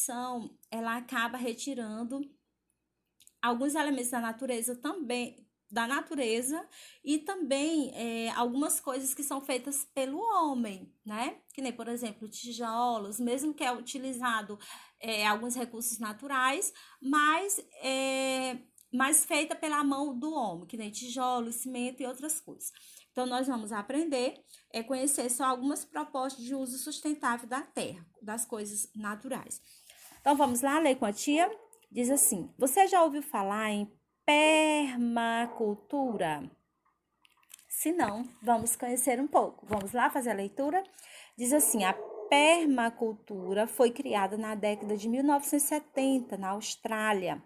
poluição, ela acaba retirando alguns elementos da natureza e também algumas coisas que são feitas pelo homem, né? Que nem, por exemplo, tijolos, mesmo que é utilizado alguns recursos naturais, mas feita pela mão do homem, que nem tijolo, cimento e outras coisas. Então, nós vamos aprender conhecer só algumas propostas de uso sustentável da terra, das coisas naturais. Então, vamos lá ler com a tia? Diz assim: você já ouviu falar em permacultura? Se não, vamos conhecer um pouco. Vamos lá fazer a leitura? Diz assim: a permacultura foi criada na década de 1970 na Austrália.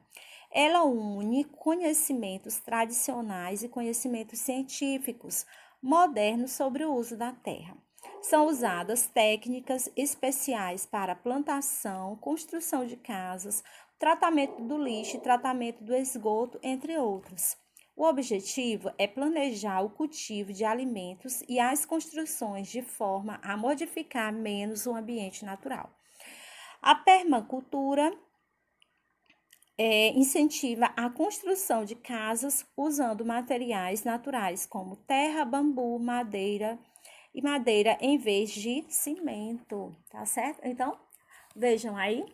Ela une conhecimentos tradicionais e conhecimentos científicos modernos sobre o uso da terra. São usadas técnicas especiais para plantação, construção de casas, tratamento do lixo e tratamento do esgoto, entre outros. O objetivo é planejar o cultivo de alimentos e as construções de forma a modificar menos o ambiente natural. A permacultura incentiva a construção de casas usando materiais naturais como terra, bambu, madeira em vez de cimento, tá certo? Então, vejam aí,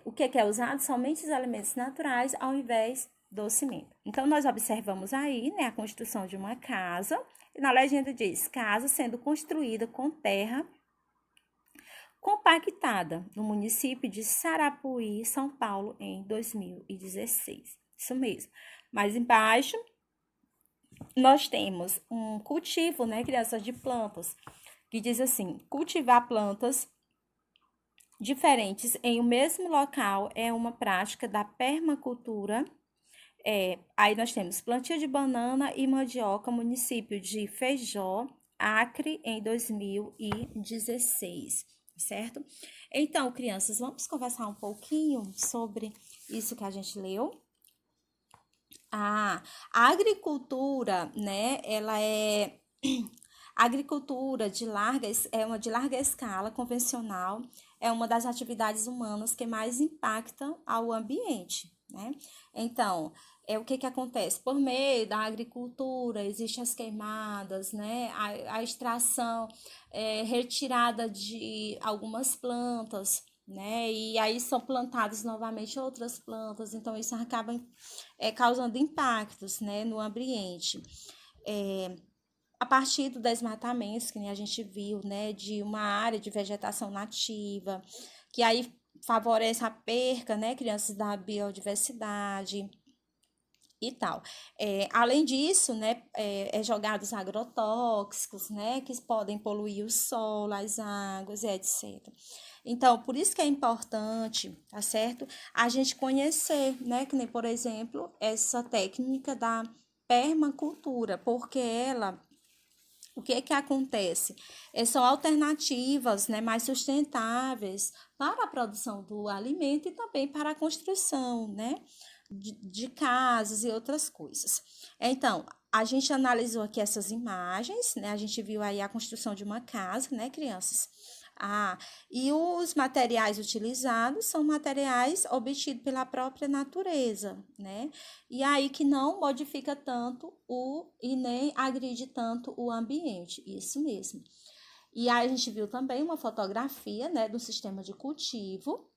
o que é usado? Somente os elementos naturais ao invés do cimento. Então, nós observamos aí, né, a construção de uma casa, e na legenda diz, casa sendo construída com terra compactada no município de Sarapuí, São Paulo, em 2016. Isso mesmo. Mais embaixo, nós temos um cultivo, né, crianças, de plantas, que diz assim: cultivar plantas diferentes em um mesmo local é uma prática da permacultura. Aí nós temos plantio de banana e mandioca, município de Feijó, Acre, em 2016, certo? Então, crianças, vamos conversar um pouquinho sobre isso que a gente leu. A agricultura, né, ela é agricultura de larga escala, convencional, é uma das atividades humanas que mais impactam ao ambiente, né? Então, o que acontece? Por meio da agricultura, existem as queimadas, né? A extração, retirada de algumas plantas, né? E aí são plantadas novamente outras plantas, então isso acaba causando impactos, né, no ambiente. A partir do desmatamento, que a gente viu, né, de uma área de vegetação nativa, que aí favorece a perca, né, crianças, da biodiversidade e tal. Além disso, né, jogados agrotóxicos, né, que podem poluir o solo, as águas e etc. Então, por isso que é importante, tá certo? A gente conhecer, né, que nem, por exemplo, essa técnica da permacultura, porque o que acontece? São alternativas, né, mais sustentáveis para a produção do alimento e também para a construção, né, de casas e outras coisas. Então, a gente analisou aqui essas imagens, né, a gente viu aí a construção de uma casa, né, crianças? E os materiais utilizados são materiais obtidos pela própria natureza, né? E aí que não modifica tanto e nem agride tanto o ambiente, isso mesmo. E aí a gente viu também uma fotografia, né, do sistema de cultivo,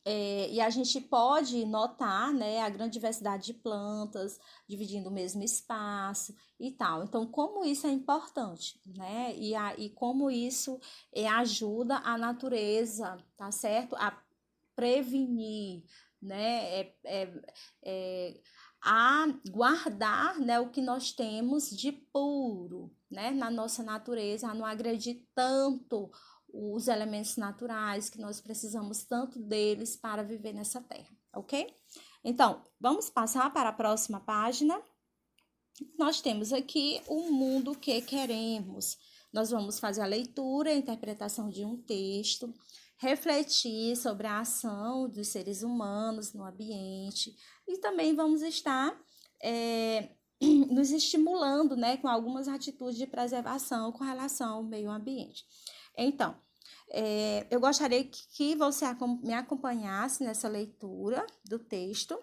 e a gente pode notar, né, a grande diversidade de plantas, dividindo o mesmo espaço e tal. Então, como isso é importante, né? E como isso ajuda a natureza, tá certo? A prevenir, né? A guardar, né, o que nós temos de puro, né, na nossa natureza, a não agredir tanto os elementos naturais que nós precisamos tanto deles para viver nessa terra, ok? Então, vamos passar para a próxima página. Nós temos aqui o mundo que queremos. Nós vamos fazer a leitura e a interpretação de um texto, refletir sobre a ação dos seres humanos no ambiente e também vamos estar nos estimulando, né, com algumas atitudes de preservação com relação ao meio ambiente. Então, Eu gostaria que você me acompanhasse nessa leitura do texto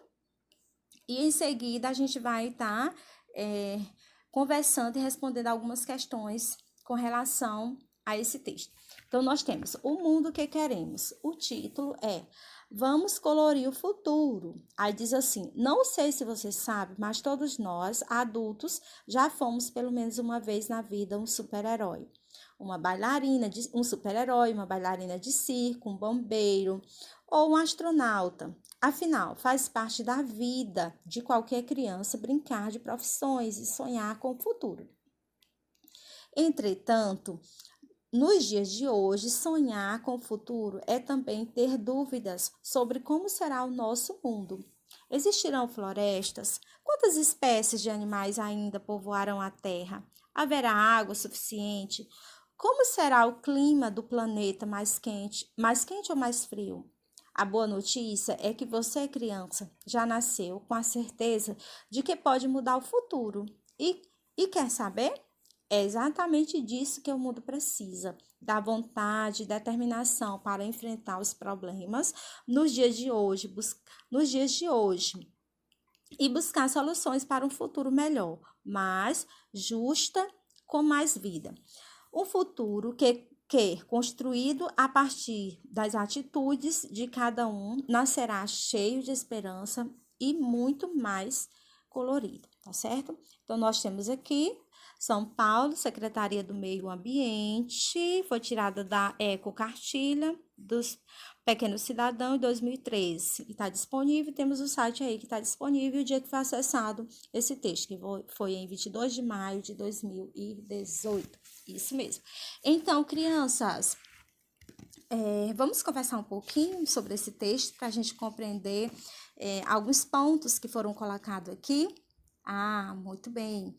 e em seguida a gente vai estar conversando e respondendo algumas questões com relação a esse texto. Então, nós temos O Mundo que Queremos. O título é Vamos Colorir o Futuro. Aí diz assim: não sei se você sabe, mas todos nós, adultos, já fomos pelo menos uma vez na vida um super-herói. Um super-herói, uma bailarina de circo, um bombeiro ou um astronauta. Afinal, faz parte da vida de qualquer criança brincar de profissões e sonhar com o futuro. Entretanto, nos dias de hoje, sonhar com o futuro é também ter dúvidas sobre como será o nosso mundo. Existirão florestas? Quantas espécies de animais ainda povoarão a Terra? Haverá água suficiente? Como será o clima do planeta mais quente ou mais frio? A boa notícia é que você, criança, já nasceu com a certeza de que pode mudar o futuro. E quer saber? É exatamente disso que o mundo precisa, da vontade e determinação para enfrentar os problemas nos dias de hoje e buscar soluções para um futuro melhor, mais justa, com mais vida. Um futuro que, construído a partir das atitudes de cada um, nascerá cheio de esperança e muito mais colorido, tá certo? Então, nós temos aqui São Paulo, Secretaria do Meio Ambiente, foi tirada da Ecocartilha dos Pequenos Cidadãos em 2013 e está disponível. Temos o site aí que está disponível o dia que foi acessado esse texto, que foi em 22 de maio de 2018. Isso mesmo. Então, crianças, vamos conversar um pouquinho sobre esse texto para a gente compreender alguns pontos que foram colocados aqui. Ah, muito bem.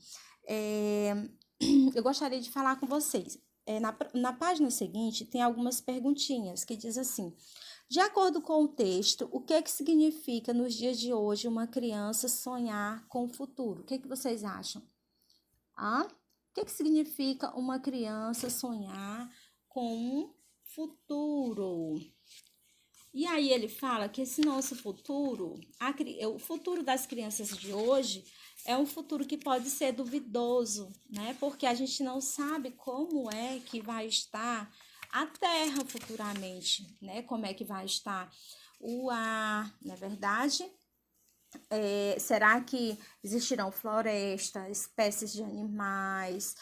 Eu gostaria de falar com vocês. Na página seguinte, tem algumas perguntinhas que diz assim: de acordo com o texto, o que significa nos dias de hoje uma criança sonhar com o futuro? O que vocês acham? O que significa uma criança sonhar com um futuro? E aí ele fala que esse nosso futuro, o futuro das crianças de hoje é um futuro que pode ser duvidoso, né? Porque a gente não sabe como é que vai estar a Terra futuramente, né? Como é que vai estar o ar, não é verdade? Será que existirão florestas, espécies de animais?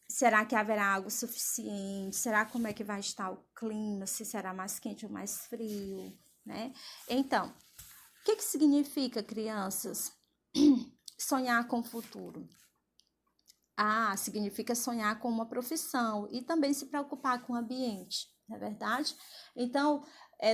Será que haverá água suficiente? Será como é que vai estar o clima? Se será mais quente ou mais frio, né? Então, o que significa, crianças, sonhar com o futuro? Significa sonhar com uma profissão e também se preocupar com o ambiente, não é verdade? Então,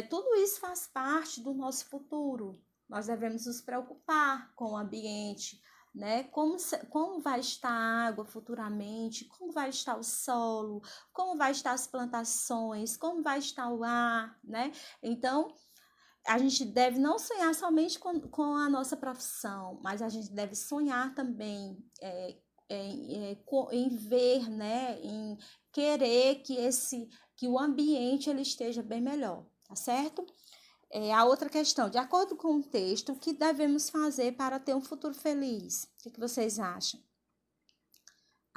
tudo isso faz parte do nosso futuro. Nós devemos nos preocupar com o ambiente, né? Como vai estar a água futuramente, como vai estar o solo, como vai estar as plantações, como vai estar o ar, né? Então, a gente deve não sonhar somente com a nossa profissão, mas a gente deve sonhar também em ver, né? Em querer que o ambiente ele esteja bem melhor, tá certo? A outra questão, de acordo com o texto, o que devemos fazer para ter um futuro feliz? O que vocês acham?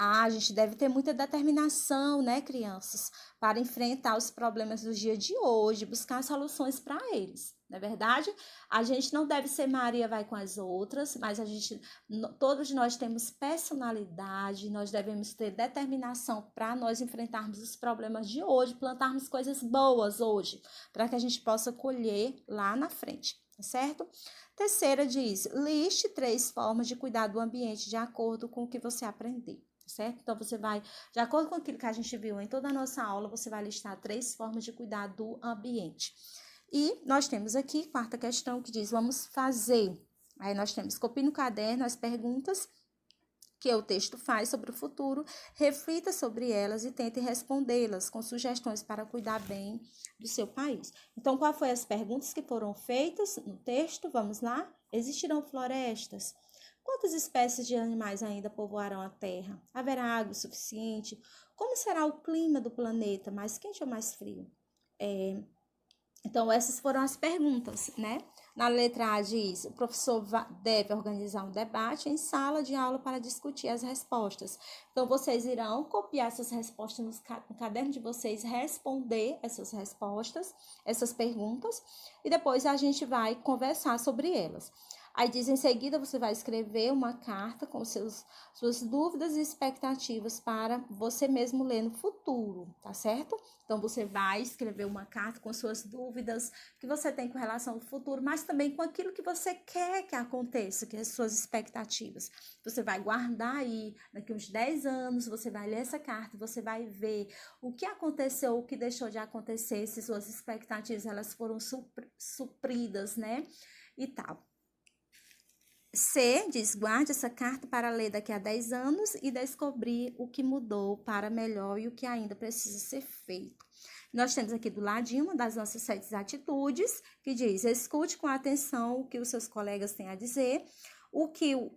A gente deve ter muita determinação, né, crianças, para enfrentar os problemas do dia de hoje, buscar soluções para eles, não é verdade? A gente não deve ser Maria vai com as outras, mas todos nós temos personalidade, nós devemos ter determinação para nós enfrentarmos os problemas de hoje, plantarmos coisas boas hoje, para que a gente possa colher lá na frente, tá certo? Terceira diz, liste 3 formas de cuidar do ambiente de acordo com o que você aprender. Certo? Então, você vai, de acordo com aquilo que a gente viu em toda a nossa aula, você vai listar 3 formas de cuidar do ambiente. E nós temos aqui, quarta questão, que diz, vamos fazer. Aí nós temos, copie no caderno as perguntas que o texto faz sobre o futuro, reflita sobre elas e tente respondê-las com sugestões para cuidar bem do seu país. Então, qual foi as perguntas que foram feitas no texto? Vamos lá? Existirão florestas? Quantas espécies de animais ainda povoarão a Terra? Haverá água suficiente? Como será o clima do planeta? Mais quente ou mais frio? Então, essas foram as perguntas, né? Na letra A diz, o professor deve organizar um debate em sala de aula para discutir as respostas. Então, vocês irão copiar essas respostas no caderno de vocês, responder essas respostas, essas perguntas, e depois a gente vai conversar sobre elas. Aí diz, em seguida, você vai escrever uma carta com suas dúvidas e expectativas para você mesmo ler no futuro, tá certo? Então, você vai escrever uma carta com suas dúvidas que você tem com relação ao futuro, mas também com aquilo que você quer que aconteça, que é as suas expectativas. Você vai guardar aí, daqui uns 10 anos, você vai ler essa carta, você vai ver o que aconteceu, o que deixou de acontecer, se suas expectativas elas foram supridas, né? E tal. C diz, guarde essa carta para ler daqui a 10 anos e descobrir o que mudou para melhor e o que ainda precisa ser feito. Nós temos aqui do ladinho uma das nossas 7 atitudes, que diz, escute com atenção o que os seus colegas têm a dizer, o que o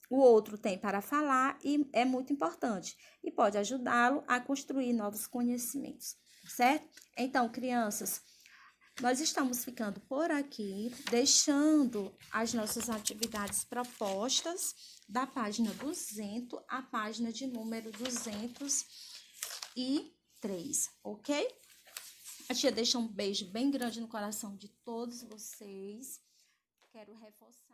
outro tem para falar e é muito importante e pode ajudá-lo a construir novos conhecimentos, certo? Então, crianças, nós estamos ficando por aqui, deixando as nossas atividades propostas da página 200 à página de número 203, ok? A tia deixa um beijo bem grande no coração de todos vocês. Quero reforçar.